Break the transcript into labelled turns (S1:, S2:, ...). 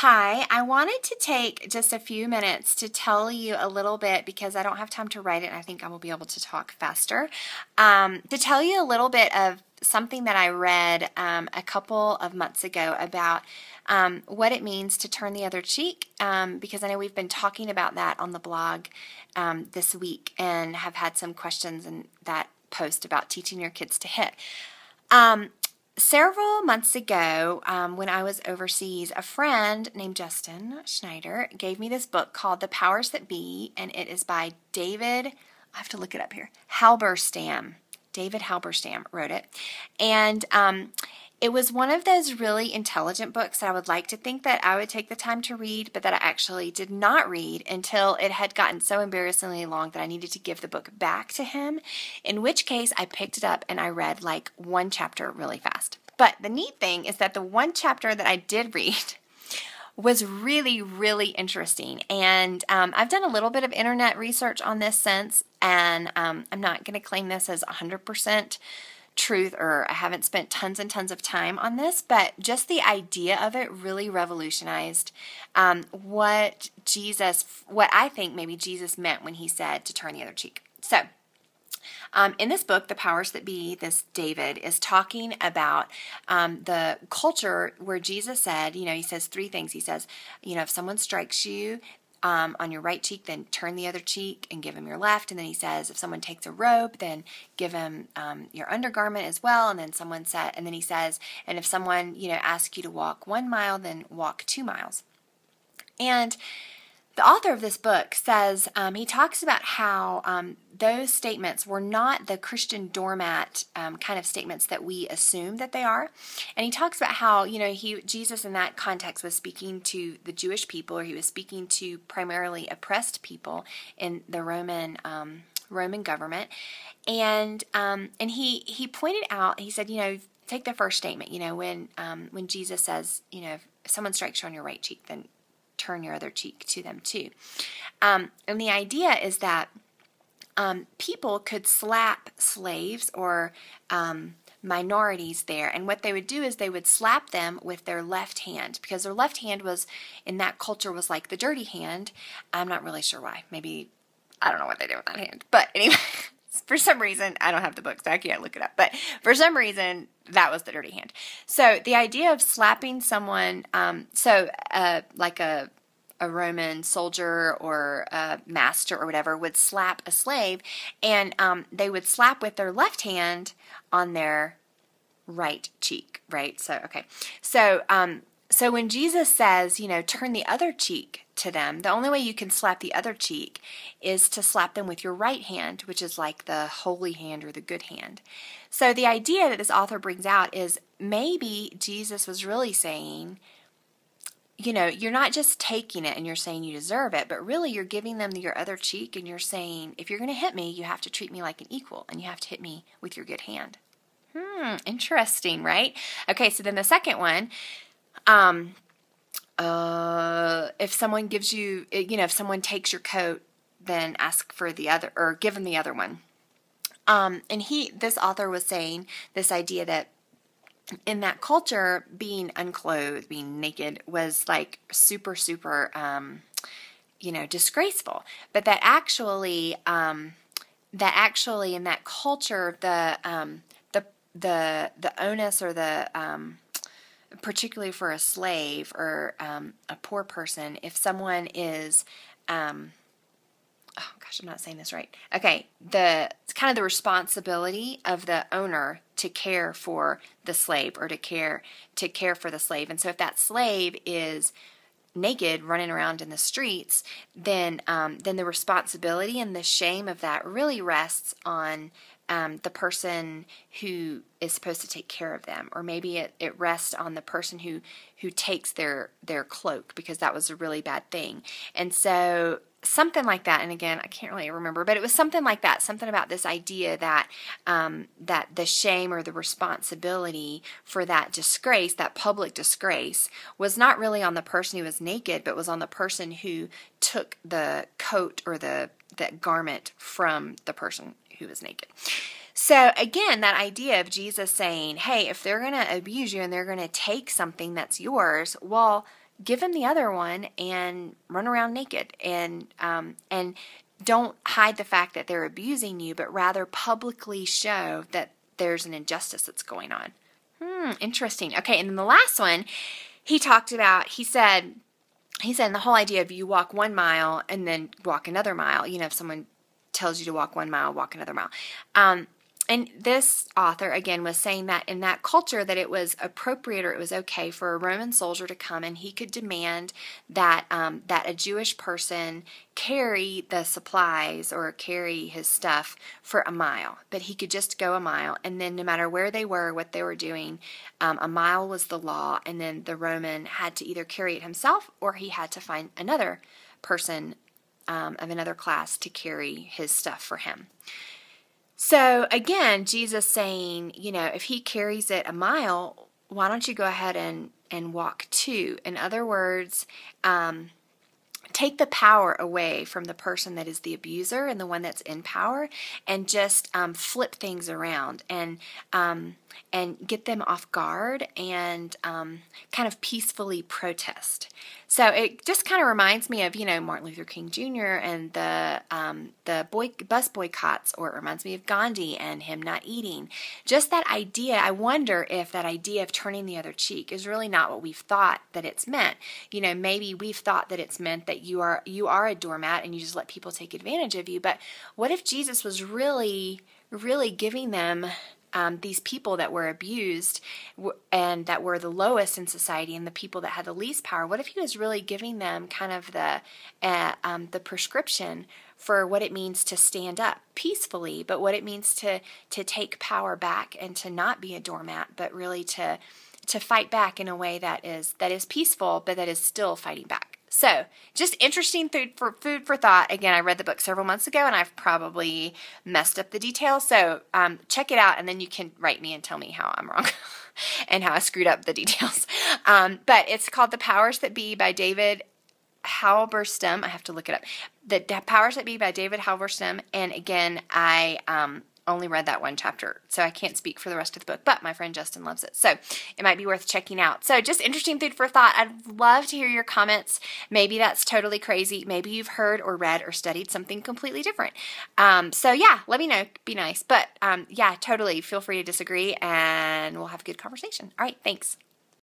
S1: Hi, I wanted to take just a few minutes to tell you a little bit, because I don't have time to write it and I think I will be able to talk faster, to tell you a little bit of something that I read a couple of months ago about what it means to turn the other cheek, because I know we've been talking about that on the blog this week and have had some questions in that post about teaching your kids to hit. Several months ago, when I was overseas, a friend named Justin Schneider gave me this book called The Powers That Be, and it is by David, I have to look it up here, Halberstam. David Halberstam wrote it. And it was one of those really intelligent books that I would like to think that I would take the time to read, but that I actually did not read until it had gotten so embarrassingly long that I needed to give the book back to him, in which case I picked it up and I read like one chapter really fast. But the neat thing is that the one chapter that I did read was really, really interesting. And I've done a little bit of internet research on this since, and I'm not going to claim this as 100% truth, or I haven't spent tons and tons of time on this, but just the idea of it really revolutionized what I think maybe Jesus meant when he said to turn the other cheek. So, in this book, The Powers That Be, this David is talking about the culture where Jesus said, he says three things. He says, if someone strikes you on your right cheek, then turn the other cheek and give him your left. And then he says, if someone takes a robe, then give him your undergarment as well. And then he says, and if someone asks you to walk 1 mile, then walk 2 miles. And the author of this book says, he talks about how those statements were not the Christian doormat kind of statements that we assume that they are. And he talks about how, Jesus in that context was speaking to the Jewish people, or he was speaking to primarily oppressed people in the Roman government. And he pointed out, he said, take the first statement, when Jesus says, if someone strikes you on your right cheek, then turn your other cheek to them too. And the idea is that people could slap slaves or minorities there, and what they would do is they would slap them with their left hand, because their left hand was, in that culture, was like the dirty hand. I'm not really sure why. Maybe, I don't know what they did with that hand. But anyway, for some reason, I don't have the book, so I can't look it up. But for some reason, that was the dirty hand. So the idea of slapping someone, like a Roman soldier or a master or whatever would slap a slave, and they would slap with their left hand on their right cheek, right? So, okay. So when Jesus says, turn the other cheek to them, the only way you can slap the other cheek is to slap them with your right hand, which is like the holy hand or the good hand. So the idea that this author brings out is maybe Jesus was really saying, you're not just taking it and you're saying you deserve it, but really you're giving them your other cheek, and you're saying, if you're going to hit me, you have to treat me like an equal, and you have to hit me with your good hand. Interesting, right? Okay, so then the second one, if someone gives you, if someone takes your coat, then ask for the other, or give them the other one. And this author was saying this idea that in that culture, being unclothed, being naked, was like super, super, disgraceful. But that actually in that culture, the onus, or the particularly for a slave or a poor person, if someone is oh gosh, I'm not saying this right. Okay, it's kind of the responsibility of the owner to care for the slave, or to care for the slave. And so if that slave is naked running around in the streets, then the responsibility and the shame of that really rests on the person who is supposed to take care of them, or maybe it rests on the person who takes their cloak, because that was a really bad thing. And so something like that, and again, I can't really remember, but it was something like that, something about this idea that that the shame or the responsibility for that disgrace, that public disgrace, was not really on the person who was naked, but was on the person who took the coat or the garment from the person who was naked. So again, that idea of Jesus saying, hey, if they're going to abuse you and they're going to take something that's yours, well, give him the other one and run around naked, and don't hide the fact that they're abusing you, but rather publicly show that there's an injustice that's going on. Interesting. Okay, and then the last one, he said the whole idea of you walk 1 mile and then walk another mile, if someone tells you to walk 1 mile, walk another mile. And this author, again, was saying that in that culture that it was appropriate or it was okay for a Roman soldier to come and he could demand that that a Jewish person carry the supplies or carry his stuff for a mile. But he could just go a mile, and then no matter where they were, what they were doing, a mile was the law, and then the Roman had to either carry it himself or he had to find another person of another class to carry his stuff for him. So again, Jesus saying, if he carries it a mile, why don't you go ahead and walk 2? In other words, take the power away from the person that is the abuser and the one that's in power, and just flip things around and get them off guard and kind of peacefully protest. So it just kind of reminds me of, Martin Luther King Jr. and the bus boycotts, or it reminds me of Gandhi and him not eating. Just that idea, I wonder if that idea of turning the other cheek is really not what we've thought that it's meant. Maybe we've thought that it's meant that you are a doormat and you just let people take advantage of you. But what if Jesus was really, really giving them these people that were abused and that were the lowest in society and the people that had the least power? What if he was really giving them kind of the prescription for what it means to stand up peacefully, but what it means to take power back and to not be a doormat, but really to fight back in a way that is peaceful, but that is still fighting back. So, just interesting food for thought. Again, I read the book several months ago, and I've probably messed up the details. So, check it out, and then you can write me and tell me how I'm wrong and how I screwed up the details. But it's called The Powers That Be by David Halberstam. I have to look it up. The Powers That Be by David Halberstam. And again, I only read that one chapter, so I can't speak for the rest of the book, but my friend Justin loves it, so it might be worth checking out. So just interesting food for thought. I'd love to hear your comments. Maybe that's totally crazy. Maybe you've heard or read or studied something completely different. So yeah, let me know. Be nice. But yeah, totally feel free to disagree, and we'll have a good conversation. All right, thanks.